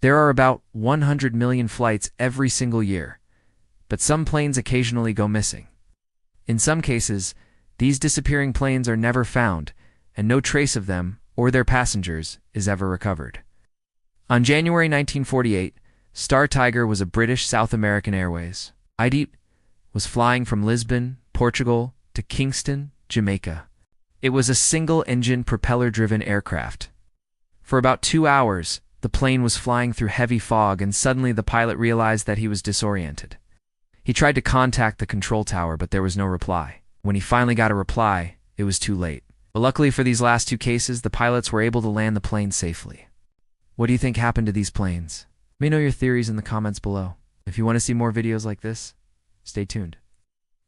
There are about 100 million flights every single year, but some planes occasionally go missing. In some cases, these disappearing planes are never found, and no trace of them or their passengers is ever recovered. On January 1948, Star Tiger was a British South American Airways. It was flying from Lisbon, Portugal, to Kingston, Jamaica. It was a single-engine, propeller-driven aircraft. For about 2 hours, the plane was flying through heavy fog, and suddenly the pilot realized that he was disoriented. He tried to contact the control tower, but there was no reply. When he finally got a reply, it was too late. But luckily for these last two cases, the pilots were able to land the plane safely. What do you think happened to these planes? Let me know your theories in the comments below. If you want to see more videos like this, stay tuned.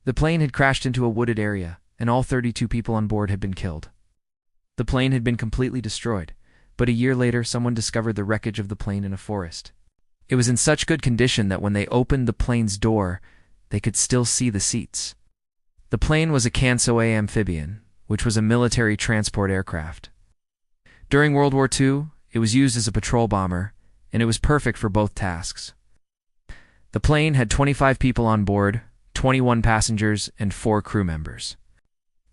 The plane had crashed into a wooded area, and all 32 people on board had been killed. The plane had been completely destroyed, but a year later someone discovered the wreckage of the plane in a forest. It was in such good condition that when they opened the plane's door, they could still see the seats. The plane was a Canso A amphibian, which was a military transport aircraft. During World War II, it was used as a patrol bomber, and it was perfect for both tasks. The plane had 25 people on board, 21 passengers, and 4 crew members.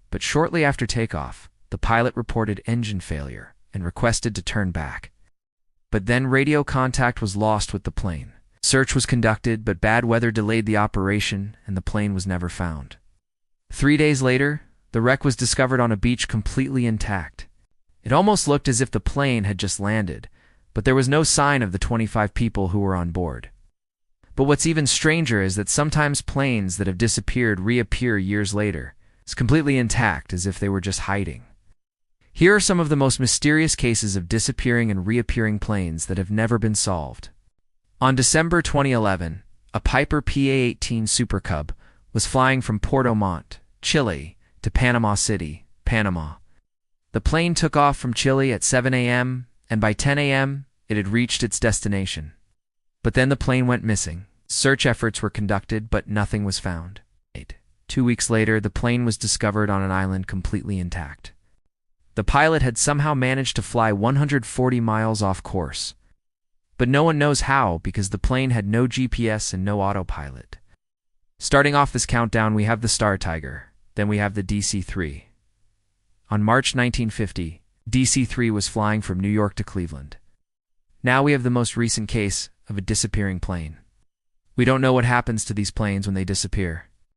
But shortly after takeoff, the pilot reported engine failure and requested to turn back. But then radio contact was lost with the plane. Search was conducted, but bad weather delayed the operation, and the plane was never found. 3 days later, the wreck was discovered on a beach completely intact. It almost looked as if the plane had just landed, but there was no sign of the 25 people who were on board. But what's even stranger is that sometimes planes that have disappeared reappear years later. It's completely intact, as if they were just hiding. Here are some of the most mysterious cases of disappearing and reappearing planes that have never been solved. On December 2011, a Piper PA-18 Super Cub was flying from Puerto Montt, Chile, to Panama City, Panama. The plane took off from Chile at 7 a.m., and by 10 a.m., it had reached its destination. But then the plane went missing. Search efforts were conducted, but nothing was found. 2 weeks later, the plane was discovered on an island completely intact. The pilot had somehow managed to fly 140 miles off course. But no one knows how, because the plane had no GPS and no autopilot. Starting off this countdown, we have the Star Tiger, then we have the DC-3. On March 1950, DC-3 was flying from New York to Cleveland. Now we have the most recent case of a disappearing plane. We don't know what happens to these planes when they disappear.